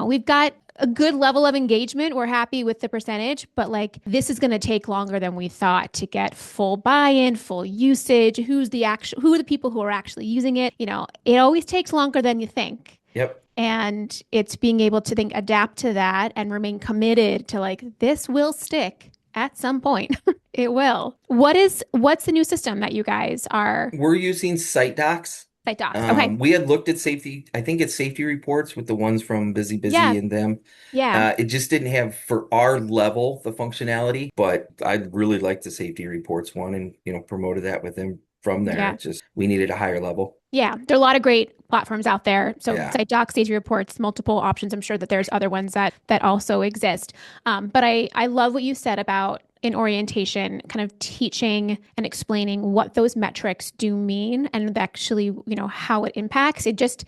[SPEAKER 1] we've got a good level of engagement. We're happy with the percentage, but like this is going to take longer than we thought to get full buy-in, full usage. Who are the people who are actually using it? It always takes longer than you think.
[SPEAKER 2] Yep.
[SPEAKER 1] And it's being able to think, adapt to that and remain committed to like, this will stick at some point. It will. What's the new system that you guys are
[SPEAKER 2] We're using Site Docs.
[SPEAKER 1] site docs? Okay.
[SPEAKER 2] We had looked at safety, I think it's safety reports with the ones from Busy
[SPEAKER 1] Yeah.
[SPEAKER 2] and them.
[SPEAKER 1] Yeah.
[SPEAKER 2] It just didn't have for our level the functionality, but I really liked the safety reports one and promoted that with them from there.
[SPEAKER 1] Yeah.
[SPEAKER 2] It's just we needed a higher level.
[SPEAKER 1] Yeah. There are a lot of great platforms out there. So
[SPEAKER 2] Yeah.
[SPEAKER 1] site docs, safety reports, multiple options. I'm sure that there's other ones that also exist. But I love what you said about in orientation, kind of teaching and explaining what those metrics do mean and actually, how it impacts it. Just,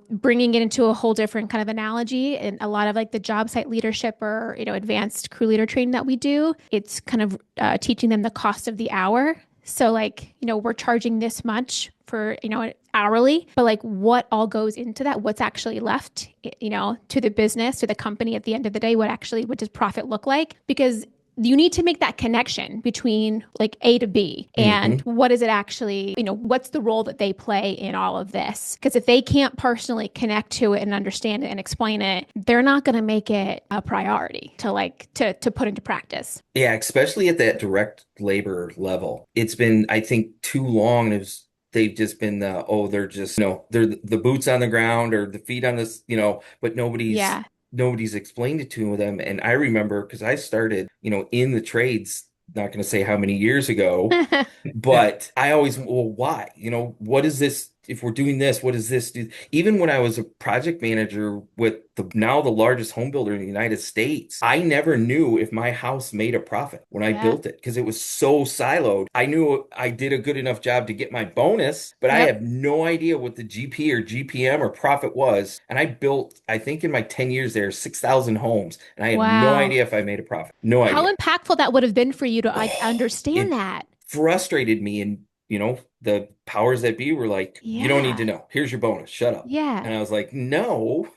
[SPEAKER 1] bringing it into a whole different kind of analogy. And a lot of like the job site leadership or, advanced crew leader training that we do, it's kind of teaching them the cost of the hour. So like, we're charging this much for, hourly, but like what all goes into that, what's actually left, to the business, to the company at the end of the day, what does profit look like? Because you need to make that connection between like A to B and
[SPEAKER 2] Hmm.
[SPEAKER 1] what is it actually, what's the role that they play in all of this? Because if they can't personally connect to it and understand it and explain it, they're not going to make it a priority to put into practice.
[SPEAKER 2] Yeah, especially at that direct labor level. It's been, I think, too long. They've just been they're just, they're the boots on the ground or the feet on this, but
[SPEAKER 1] Yeah.
[SPEAKER 2] nobody's explained it to them. And I remember because I started, in the trades, not going to say how many years ago,
[SPEAKER 3] Yeah.
[SPEAKER 2] but I always, well, why? What is this? If we're doing this, what does this do? Even when I was a project manager with now the largest home builder in the United States, I never knew if my house made a profit when I
[SPEAKER 1] Yeah.
[SPEAKER 2] built it because it was so siloed. I knew I did a good enough job to get my bonus, but I
[SPEAKER 1] Yep.
[SPEAKER 2] have no idea what the GP or GPM or profit was. And I built, I think in my 10 years there, 6,000 homes, and I have no
[SPEAKER 1] Wow.
[SPEAKER 2] idea if I made a profit. No idea.
[SPEAKER 1] How impactful that would have been for you to like understand
[SPEAKER 2] It
[SPEAKER 1] that.
[SPEAKER 2] frustrated me, and the powers that be were like, you don't need to
[SPEAKER 1] Yeah.
[SPEAKER 2] know, here's your bonus, shut up.
[SPEAKER 1] Yeah.
[SPEAKER 2] And I was like, no.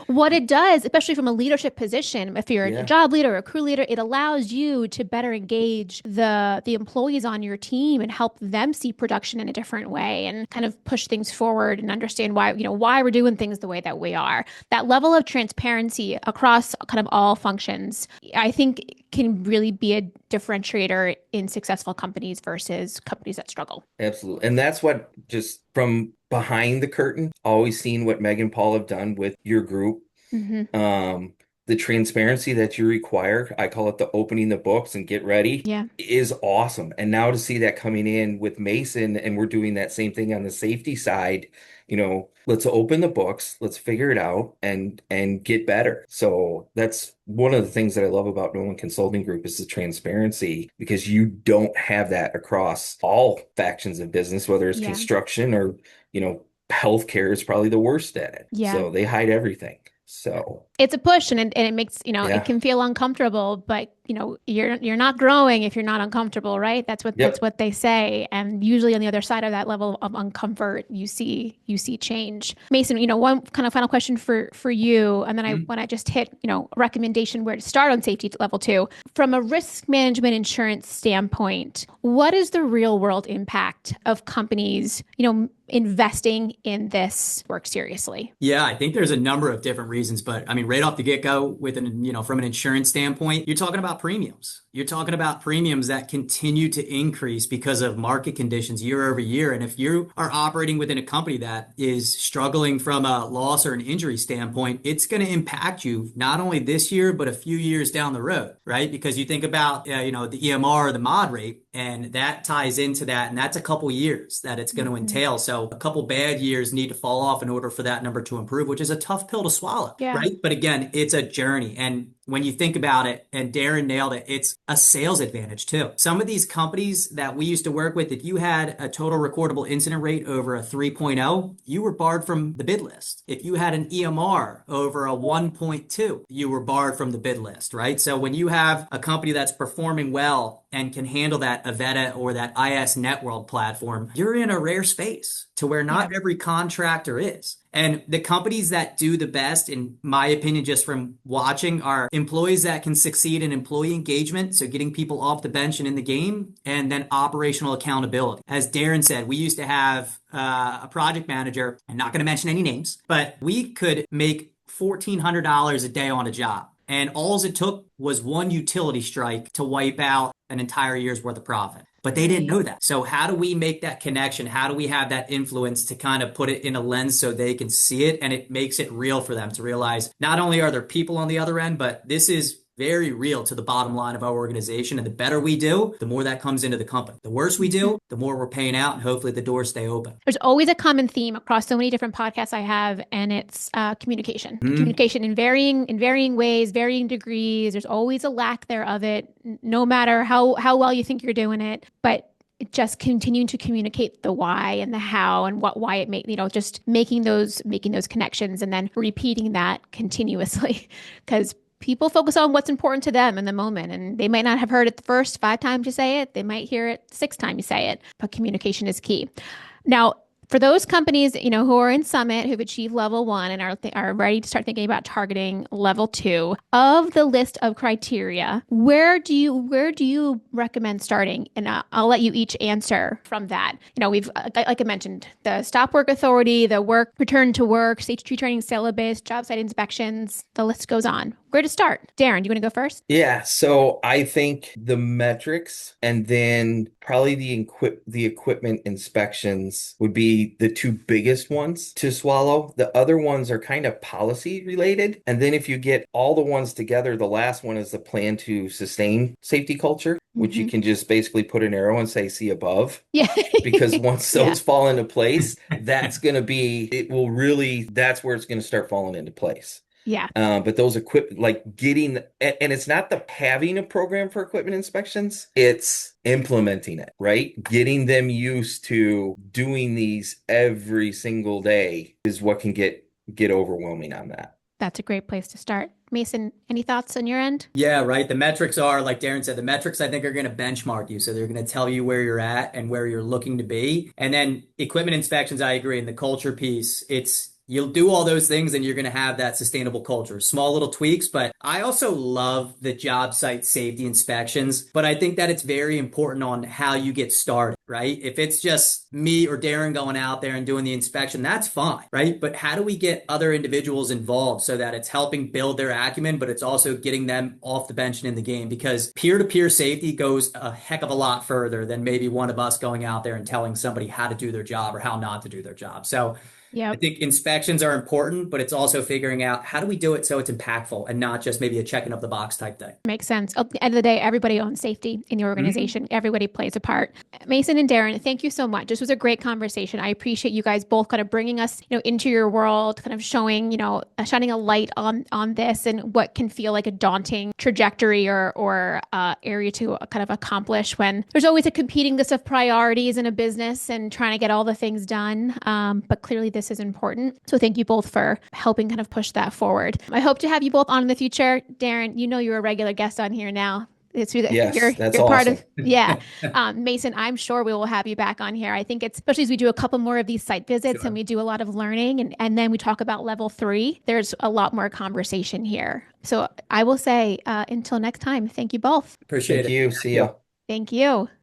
[SPEAKER 1] What it does, especially from a leadership position, if you're a
[SPEAKER 2] Yeah.
[SPEAKER 1] job leader or a crew leader, it allows you to better engage the employees on your team and help them see production in a different way and kind of push things forward and understand why we're doing things the way that we are. That level of transparency across kind of all functions, I think can really be a differentiator in successful companies versus companies that struggle.
[SPEAKER 2] Absolutely. And that's what, just from behind the curtain, always seeing what Meg and Paul have done with your group.
[SPEAKER 1] Hmm.
[SPEAKER 2] Um, the transparency that you require, I call it the opening the books and get ready,
[SPEAKER 1] Yeah.
[SPEAKER 2] is awesome. And now to see that coming in with Mason, and we're doing that same thing on the safety side, let's open the books, let's figure it out and get better. So that's one of the things that I love about Nolan Consulting Group is the transparency, because you don't have that across all factions of business, whether it's
[SPEAKER 1] Yeah.
[SPEAKER 2] construction or, healthcare is probably the worst at it.
[SPEAKER 1] Yeah.
[SPEAKER 2] So they hide everything. So
[SPEAKER 1] It's a push and it makes, it
[SPEAKER 2] yeah,
[SPEAKER 1] can feel uncomfortable, but you're not growing if you're not uncomfortable, right? That's what they say. And usually on the other side of that level of uncomfort, you see change. Mason, one kind of final question for you, and then I want to just hit, a recommendation where to start on safety level 2. From a risk management insurance standpoint, what is the real world impact of companies, investing in this work seriously?
[SPEAKER 3] Yeah, I think there's a number of different reasons, but I mean, right off the get-go from an insurance standpoint, you're talking about premiums. You're talking about premiums that continue to increase because of market conditions year over year. And if you are operating within a company that is struggling from a loss or an injury standpoint, it's going to impact you not only this year, but a few years down the road, right? Because you think about, the EMR or the mod rate, and that ties into that. And that's a couple years that it's going to entail. So a couple bad years need to fall off in order for that number to improve, which is a tough pill to swallow, right? But again, it's a journey. And when you think about it, and Darren nailed it, it's a sales advantage too. Some of these companies that we used to work with, if you had a total recordable incident rate over a 3.0, you were barred from the bid list. If you had an EMR over a 1.2, you were barred from the bid list, right? So when you have a company that's performing well and can handle that Avetta or that IS Networld platform, you're in a rare space to where not every contractor is. And the companies that do the best, in my opinion, just from watching, are employees that can succeed in employee engagement, so getting people off the bench and in the game, and then operational accountability. As Darren said, we used to have a project manager, I'm not going to mention any names, but we could make $1,400 a day on a job. And all it took was one utility strike to wipe out an entire year's worth of profit. But they didn't know that. So how do we make that connection? How do we have that influence to kind of put it in a lens so they can see it, and it makes it real for them to realize not only are there people on the other end, but this is very real to the bottom line of our organization. And the better we do, the more that comes into the company. The worse we do, the more we're paying out, and hopefully the doors stay open.
[SPEAKER 1] There's always a common theme across so many different podcasts I have, and it's communication. Communication in varying ways, varying degrees. There's always a lack there of it, no matter how well you think you're doing it. But just continuing to communicate the why and the how and why it made, just making those connections and then repeating that continuously, because people focus on what's important to them in the moment, and they might not have heard it the first 5 times you say it. They might hear it 6 times you say it, but communication is key. Now, for those companies, who are in Summit, who've achieved level 1 and are ready to start thinking about targeting level 2, of the list of criteria, where do you recommend starting? And I'll let you each answer from that. We've, like I mentioned, the stop work authority, the work return to work, safety tree training syllabus, job site inspections, the list goes on. Where to start? Darren, do you want to go first?
[SPEAKER 2] Yeah, so I think the metrics and then probably the equipment inspections would be the 2 biggest ones to swallow. The other ones are kind of policy related. And then if you get all the ones together, the last one is the plan to sustain safety culture, which you can just basically put an arrow and say, see above.
[SPEAKER 1] Yeah.
[SPEAKER 2] Because once those fall into place, that's where it's going to start falling into place.
[SPEAKER 1] Yeah.
[SPEAKER 2] But those getting, and it's not the having a program for equipment inspections, it's implementing it, right? Getting them used to doing these every single day is what can get overwhelming on that.
[SPEAKER 1] That's a great place to start. Mason, any thoughts on your end?
[SPEAKER 3] Yeah, right. The metrics are, like Darren said, I think are going to benchmark you. So they're going to tell you where you're at and where you're looking to be. And then equipment inspections, I agree. And the culture piece, you'll do all those things and you're going to have that sustainable culture. Small little tweaks, but I also love the job site safety inspections. But I think that it's very important on how you get started, right? If it's just me or Darren going out there and doing the inspection, that's fine, right? But how do we get other individuals involved so that it's helping build their acumen, but it's also getting them off the bench and in the game? Because peer-to-peer safety goes a heck of a lot further than maybe one of us going out there and telling somebody how to do their job or how not to do their job. So I think inspections are important, but it's also figuring out how do we do it so it's impactful and not just maybe a checking of the box type thing.
[SPEAKER 1] Makes sense. At the end of the day, everybody owns safety in your organization. Everybody plays a part. Mason and Darren, thank you so much. This was a great conversation. I appreciate you guys both kind of bringing us, into your world, kind of showing, shining a light on this and what can feel like a daunting trajectory or area to kind of accomplish when there's always a competing list of priorities in a business and trying to get all the things done. But clearly this is important. So thank you both for helping kind of push that forward. I hope to have you both on in the future. Darren, you're a regular guest on here now.
[SPEAKER 2] Yes, that's
[SPEAKER 1] you're part
[SPEAKER 2] awesome.
[SPEAKER 1] of, yeah. Mason, I'm sure we will have you back on here. I think it's, especially as we do a couple more of these site visits
[SPEAKER 3] Sure.
[SPEAKER 1] and we do a lot of learning and then we talk about level 3, there's a lot more conversation here. So I will say, until next time, thank you both.
[SPEAKER 3] Appreciate
[SPEAKER 2] Thank
[SPEAKER 3] it.
[SPEAKER 2] you. See ya.
[SPEAKER 1] Thank you.